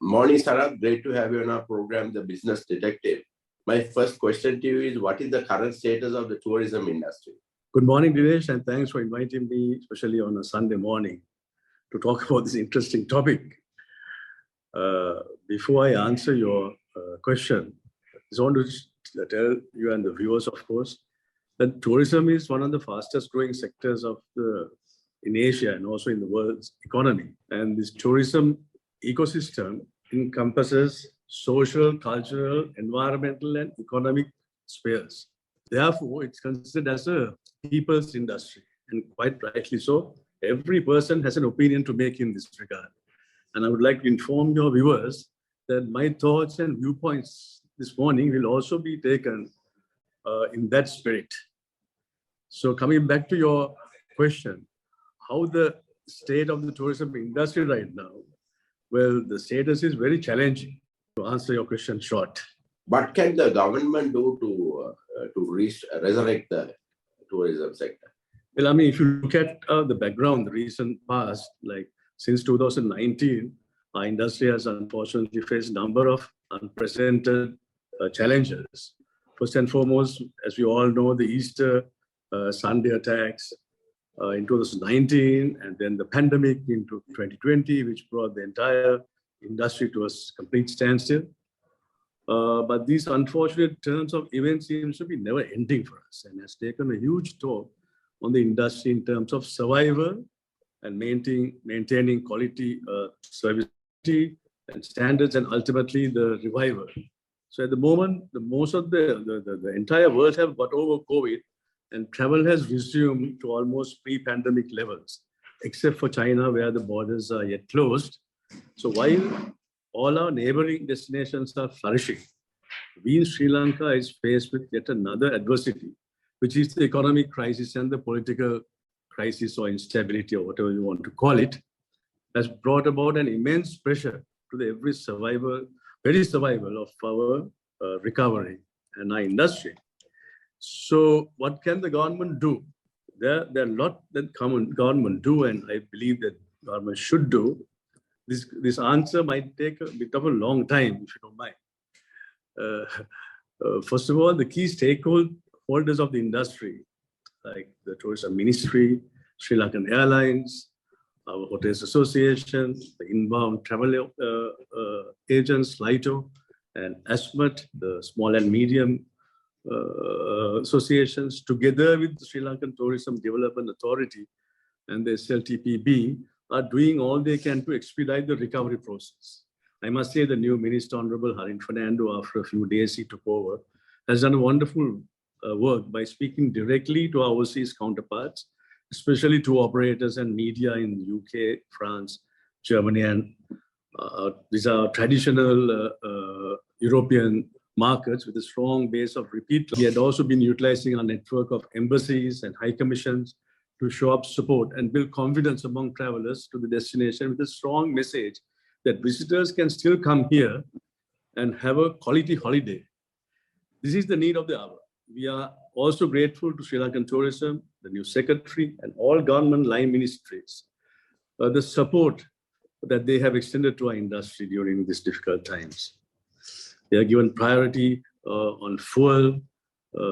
Morning, Sanath. Great to have you on our program, The Business Detective. My first question to you is, what is the current status of the tourism industry? Good morning, Dinesh, and thanks for inviting me, especially on a Sunday morning, to talk about this interesting topic. Before I answer your question, I just want to tell you and the viewers, of course, that tourism is one of the fastest growing sectors in Asia and also in the world's economy. And this tourism ecosystem encompasses social, cultural, environmental, and economic spheres. Therefore, it's considered as a people's industry, and quite rightly so. Every person has an opinion to make in this regard. And I would like to inform your viewers that my thoughts and viewpoints this morning will also be taken in that spirit. So coming back to your question, how the state of the tourism industry right now? Well, the status is very challenging, to answer your question short. What can the government do to resurrect the tourism sector? Well, I mean, if you look at the background, the recent past, like since 2019, our industry has unfortunately faced a number of unprecedented challenges. First and foremost, as we all know, the Easter Sunday attacks in 2019, and then the pandemic into 2020, which brought the entire industry to a complete standstill. But these unfortunate turns of events seems to be never ending for us, and has taken a huge toll on the industry in terms of survival and maintaining quality service and standards, and ultimately the revival. So at the moment, most of the entire world have got over COVID, and travel has resumed to almost pre-pandemic levels, except for China, where the borders are yet closed. So while all our neighboring destinations are flourishing, we in Sri Lanka is faced with yet another adversity, which is the economic crisis and the political crisis or instability, or whatever you want to call it, has brought about an immense pressure to the very survival of our recovery and our industry. So what can the government do? There are a lot that government do, and I believe that government should do. This answer might take a bit of a long time, if you don't mind. First of all, the key stakeholders of the industry, like the Tourism Ministry, Sri Lankan Airlines, our Hotels Association, the Inbound Travel Agents, LITO, and ASMAT, the Small and Medium Associations, together with the Sri Lankan Tourism Development Authority and the SLTPB, are doing all they can to expedite the recovery process. I must say the new Minister, Honorable Harin Fernando, after a few days he took over, has done a wonderful work by speaking directly to our overseas counterparts, especially to operators and media in the UK, France, Germany, and these are traditional European markets with a strong base of repeat. We had also been utilizing our network of embassies and high commissions to show up support and build confidence among travelers to the destination with a strong message that visitors can still come here and have a quality holiday. This is the need of the hour. We are also grateful to Sri Lankan Tourism, the new secretary, and all government line ministries, the support that they have extended to our industry during these difficult times. We are given priority on fuel.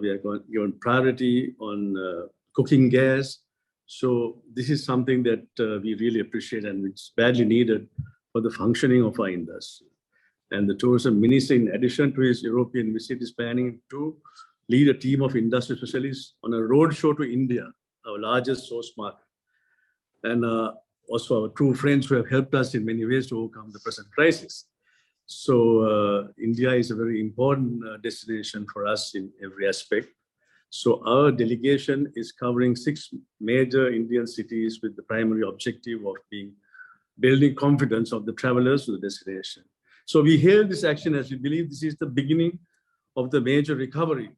We are given priority on cooking gas. So this is something that we really appreciate, and it's badly needed for the functioning of our industry. And the tourism minister, in addition to his European visit, is planning to lead a team of industry specialists on a road show to India, our largest source market. And also our true friends who have helped us in many ways to overcome the present crisis. So India is a very important destination for us in every aspect. So our delegation is covering 6 major Indian cities with the primary objective of building confidence of the travelers to the destination. So we hail this action as we believe this is the beginning of the major recovery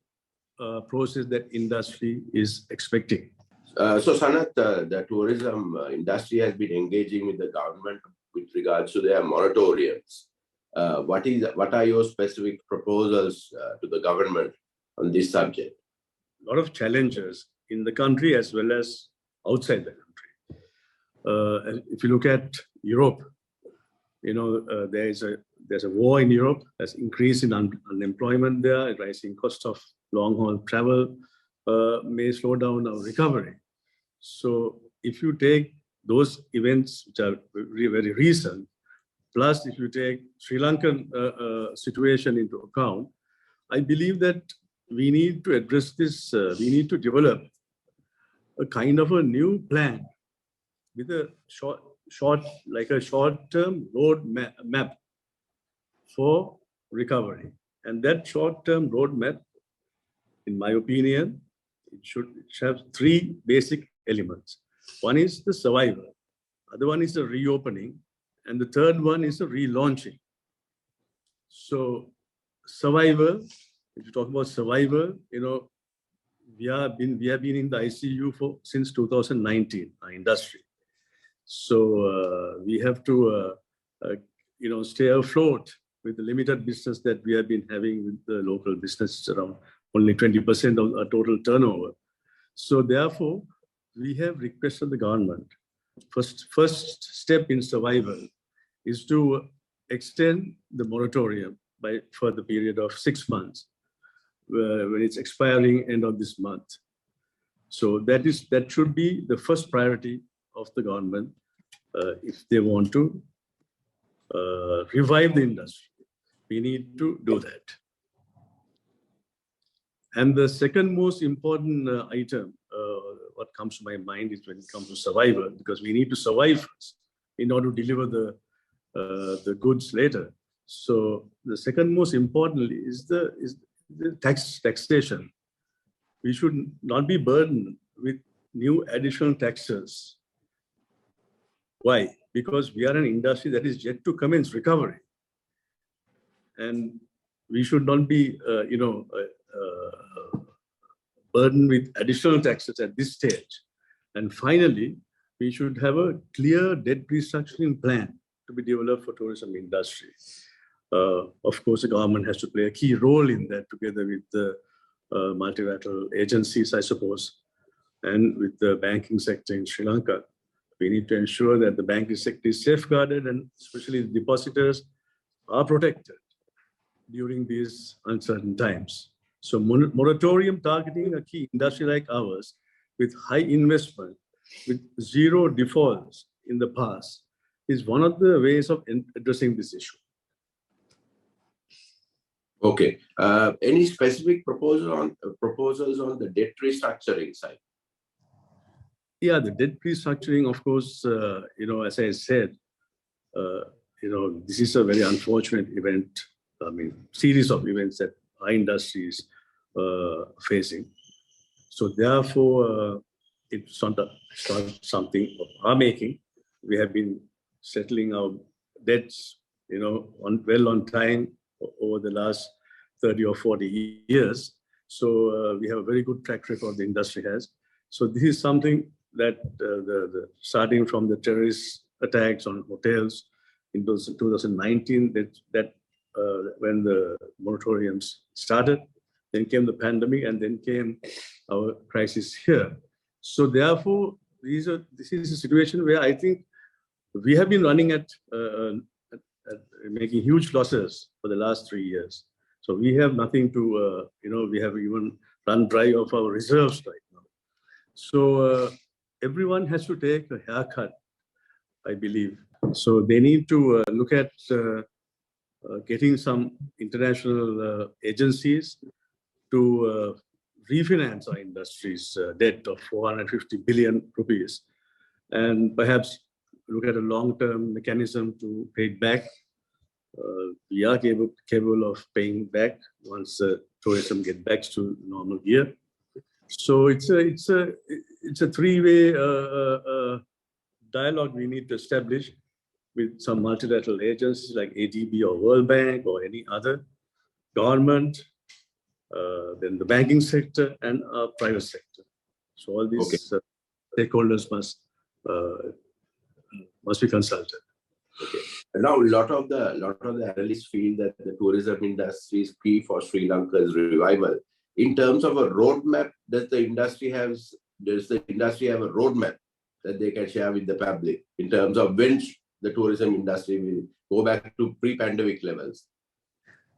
process that industry is expecting. So Sanath, the tourism industry has been engaging with the government with regards to their moratoriums. What are your specific proposals to the government on this subject? A lot of challenges in the country as well as outside the country. If you look at Europe, there's a war in Europe, there's increase in unemployment there, rising cost of long-haul travel may slow down our recovery. So if you take those events which are very, very recent, plus if you take Sri Lankan situation into account, I believe that we need to address this, we need to develop a kind of a new plan with a short-term road map for recovery. And that short-term roadmap, in my opinion, it should have three basic elements. One is the survival, other one is the reopening, and the third one is the relaunching. So survival, if you talk about survival, we have been in the ICU since 2019, our industry. So we have to, stay afloat with the limited business that we have been having with the local business, around only 20% of our total turnover. So therefore, we have requested the government, first step in survival is to extend the moratorium by further period of 6 months, when it's expiring end of this month. So that should be the first priority of the government if they want to revive the industry. We need to do that. And the second most important item, what comes to my mind is when it comes to survival, because we need to survive first in order to deliver the goods later. So the second most importantly is the taxation. We should not be burdened with new additional taxes. Why? Because we are an industry that is yet to commence recovery. And we should not be, burdened with additional taxes at this stage. And finally, we should have a clear debt restructuring plan to be developed for tourism industry. Of course, the government has to play a key role in that together with the multilateral agencies, I suppose, and with the banking sector in Sri Lanka. We need to ensure that the banking sector is safeguarded and especially the depositors are protected during these uncertain times. So moratorium targeting a key industry like ours with high investment, with zero defaults in the past is one of the ways of addressing this issue. Okay. Any specific proposals on the debt restructuring side? Yeah, the debt restructuring, of course, as I said, this is a very unfortunate event. I mean, series of events that our industry is facing. So therefore, it's not something of our making. We have been settling our debts, on time over the last 30 or 40 years. So we have a very good track record the industry has. So this is something that starting from the terrorist attacks on hotels in 2019, when the moratoriums started, then came the pandemic, and then came our crisis here. So therefore, this is a situation where I think we have been running at making huge losses for the last 3 years. So we have nothing to, we have even run dry of our reserves right now. So everyone has to take a haircut, I believe. So they need to look at getting some international agencies to refinance our industry's debt of 450 billion rupees, and perhaps look at a long-term mechanism to pay it back. We are capable of paying back once tourism gets back to normal gear. So it's a three-way dialogue we need to establish with some multilateral agencies like ADB or World Bank or any other government, then the banking sector and private sector. So all these stakeholders must be consulted. Okay. Now, a lot of the analysts feel that the tourism industry is key for Sri Lanka's revival. In terms of a roadmap, does the industry have a roadmap that they can share with the public in terms of when the tourism industry will go back to pre-pandemic levels?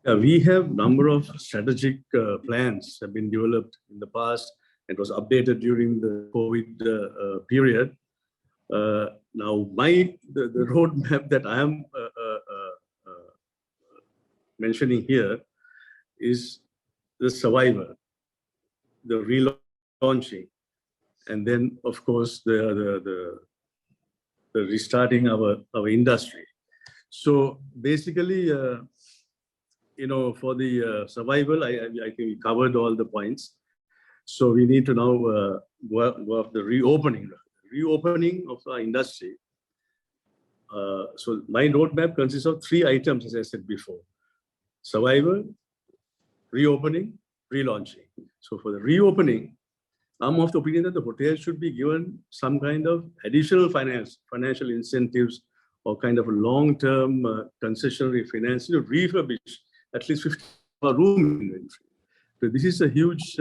We have number of strategic plans have been developed in the past. It was updated during the COVID period. Now, the roadmap that I am mentioning here is the survival, the relaunching, and then, of course, the restarting our industry. So basically, for the survival, I think we covered all the points. So we need to now go off the reopening of our industry. So my roadmap consists of 3 items, as I said before: survival, reopening, relaunching. So for the reopening, I'm of the opinion that the hotels should be given some kind of additional financial incentives or kind of a long-term concessionary financing to refurbish at least 50 room inventory. So this is a huge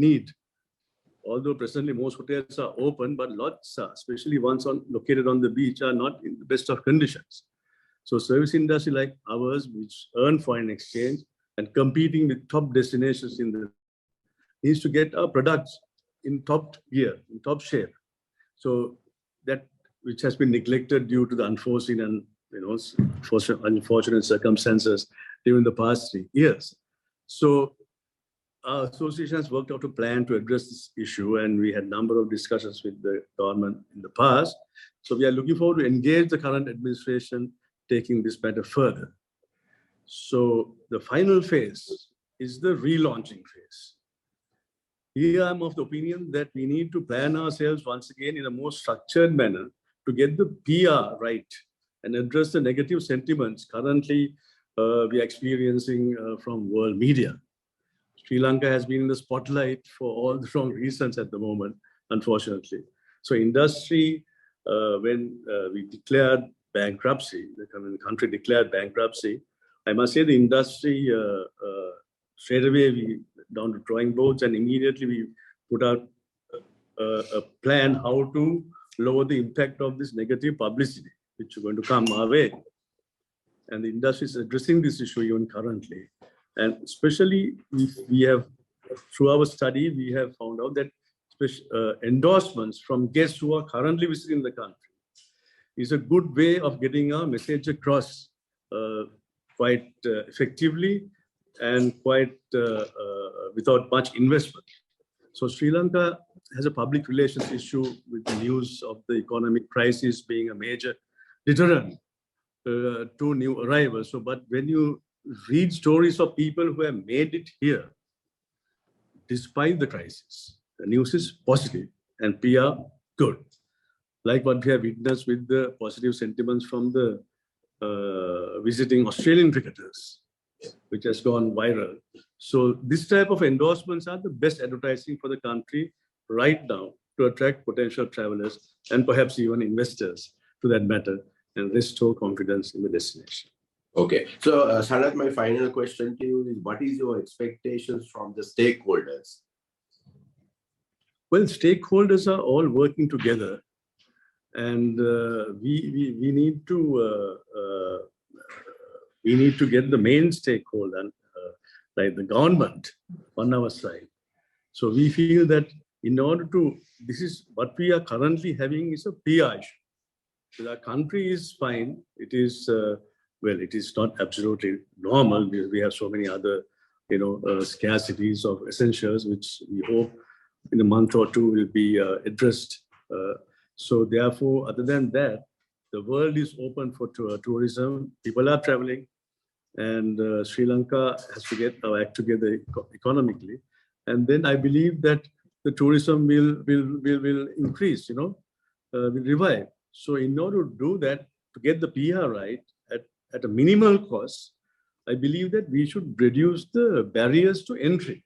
need. Although presently most hotels are open, but lots are, especially ones located on the beach, are not in the best of conditions. So service industry like ours, which earn foreign exchange and competing with top destinations needs to get our products in top gear, in top shape. So that which has been neglected due to the unforeseen and unfortunate circumstances during the past 3 years. So our association has worked out a plan to address this issue, and we had a number of discussions with the government in the past. So we are looking forward to engage the current administration, taking this matter further. So the final phase is the relaunching phase. Here I'm of the opinion that we need to plan ourselves once again in a more structured manner to get the PR right and address the negative sentiments currently we are experiencing from world media. Sri Lanka has been in the spotlight for all the wrong reasons at the moment, unfortunately. So industry, when we declared bankruptcy, the country declared bankruptcy, I must say the industry straight away we down to drawing boards, and immediately we put out a plan how to lower the impact of this negative publicity, which is going to come our way. And the industry is addressing this issue even currently. And especially we have, through our study, we have found out that endorsements from guests who are currently visiting the country is a good way of getting our message across quite effectively and quite without much investment. So Sri Lanka has a public relations issue with the news of the economic crisis being a major deterrent to new arrivals. So, but when you read stories of people who have made it here, despite the crisis, the news is positive and PR good. Like what we have witnessed with the positive sentiments from the visiting Australian cricketers, which has gone viral. So this type of endorsements are the best advertising for the country right now to attract potential travelers and perhaps even investors to that matter and restore confidence in the destination. Okay. So, Sanath, my final question to you is, what is your expectations from the stakeholders? Well, stakeholders are all working together, and we need to get the main stakeholder, like the government, on our side. So we feel that in order to, this is what we are currently having is a PR issue. So our country is fine. It is, well, it is not absolutely normal because we have so many other, scarcities of essentials, which we hope in a month or two will be addressed. So therefore, other than that, the world is open for tourism. People are traveling, and Sri Lanka has to get our act together economically. And then I believe that the tourism will increase, will revive. So in order to do that, to get the PR right at a minimal cost, I believe that we should reduce the barriers to entry.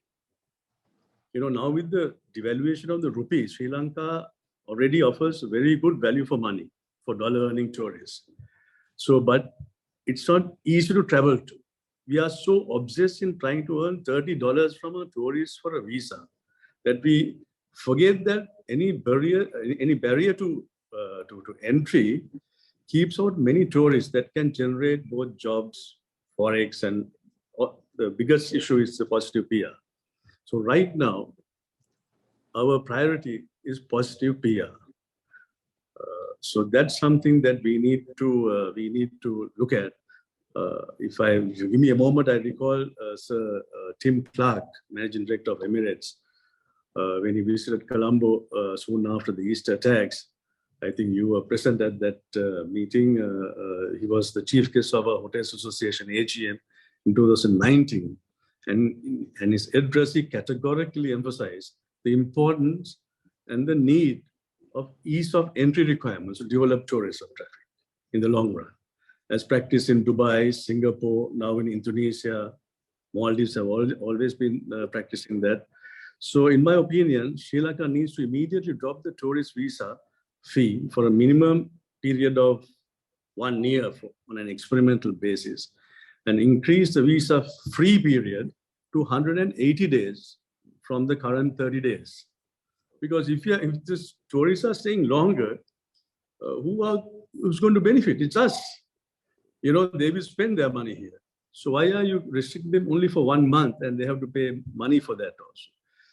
Now with the devaluation of the rupee, Sri Lanka already offers very good value for money for dollar earning tourists. So, but it's not easy to travel to. We are so obsessed in trying to earn $30 from a tourist for a visa that we forget that any barrier to entry keeps out many tourists that can generate both jobs, forex, and the biggest issue is the positive PR. So right now, our priority is positive PR. So that's something that we need to look at. If you give me a moment, I recall Sir Tim Clark, Managing Director of Emirates, when he visited Colombo soon after the Easter attacks. I think you were present at that meeting. He was the chief guest of our Hotels Association AGM in 2019. And his address, he categorically emphasized the importance and the need of ease of entry requirements to develop tourism traffic in the long run. As practiced in Dubai, Singapore, now in Indonesia, Maldives have always been practicing that. So in my opinion, Sri Lanka needs to immediately drop the tourist visa fee for a minimum period of 1 year on an experimental basis and increase the visa free period to 180 days from the current 30 days. Because if these tourists are staying longer, who's going to benefit? It's us. You know, they will spend their money here. So why are you restricting them only for 1 month and they have to pay money for that also?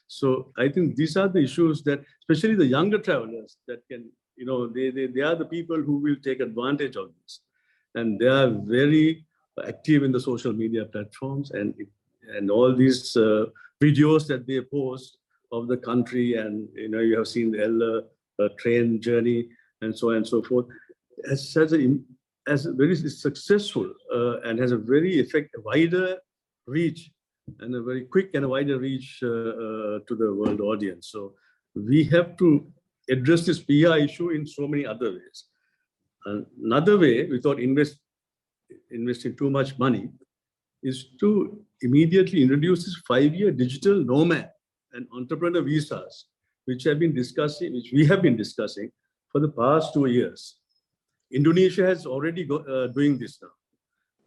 So I think these are the issues that, especially the younger travelers that can, you know, they are the people who will take advantage of this. And they are very active in the social media platforms and all these videos that they post of the country, and you know, you have seen the train journey and so on and so forth, as very successful and has a very wider reach and a very quick and a wider reach to the world audience. So we have to address this PR issue in so many other ways. Another way, without investing too much money, is to immediately introduce this 5-year digital nomad and entrepreneur visas, which we have been discussing for the past 2 years. Indonesia has already doing this now,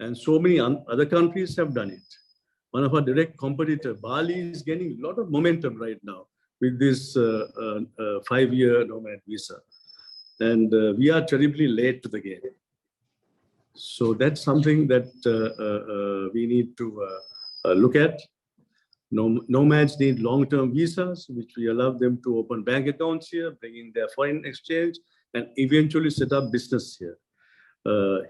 and so many other countries have done it. One of our direct competitor, Bali, is gaining a lot of momentum right now with this 5-year nomad visa. And we are terribly late to the game. So that's something that we need to look at. Nomads need long-term visas, which we allow them to open bank accounts here, bring in their foreign exchange, and eventually set up business here.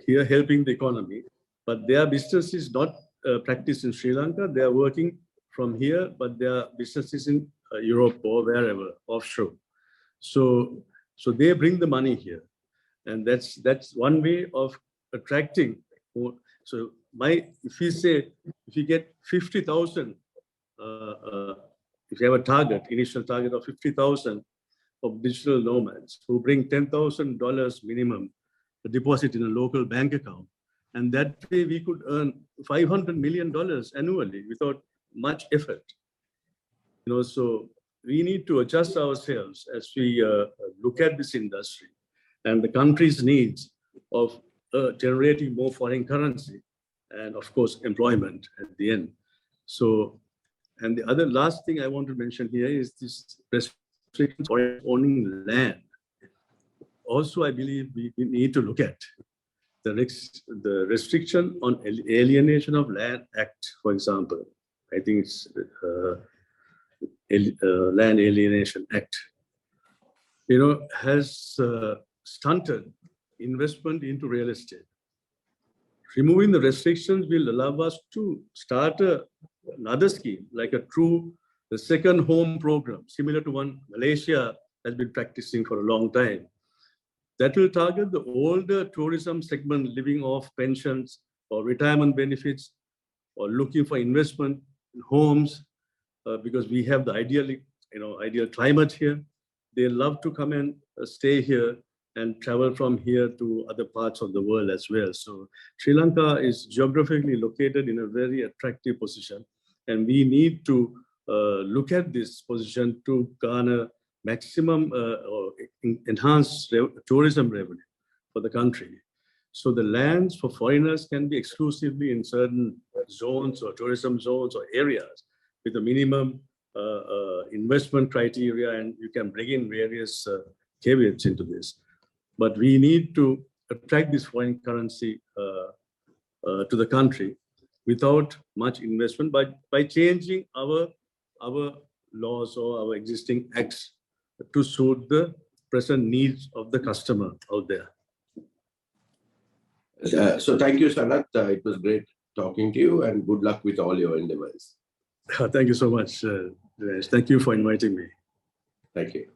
Here helping the economy. But their business is not practiced in Sri Lanka. They are working from here, but their business is in Europe or wherever, offshore. So they bring the money here. And that's one way of attracting more. So if you get 50,000, if you have a initial target of 50,000 of digital nomads who bring $10,000 minimum deposit in a local bank account, and that way we could earn $500 million annually without much effort. You know, so we need to adjust ourselves as we look at this industry and the country's needs of generating more foreign currency and, of course, employment at the end. So, and the other last thing I want to mention here is this restrictions on owning land. Also, I believe we need to look at the restriction on alienation of land act, for example. I think it's Land Alienation Act, you know, has stunted investment into real estate. Removing the restrictions will allow us to start another scheme, like the second home program, similar to one Malaysia has been practicing for a long time. That will target the older tourism segment living off pensions or retirement benefits or looking for investment in homes because we have the ideal climate here. They love to come and stay here and travel from here to other parts of the world as well. So Sri Lanka is geographically located in a very attractive position, and we need to look at this position to garner maximum or enhance tourism revenue for the country. So the lands for foreigners can be exclusively in certain zones or tourism zones or areas with a minimum investment criteria, and you can bring in various caveats into this. But we need to attract this foreign currency to the country without much investment, but by changing our laws or our existing acts to suit the present needs of the customer out there. So thank you, Sanath. It was great talking to you, and good luck with all your endeavors. Thank you so much, Dinesh. Thank you for inviting me. Thank you.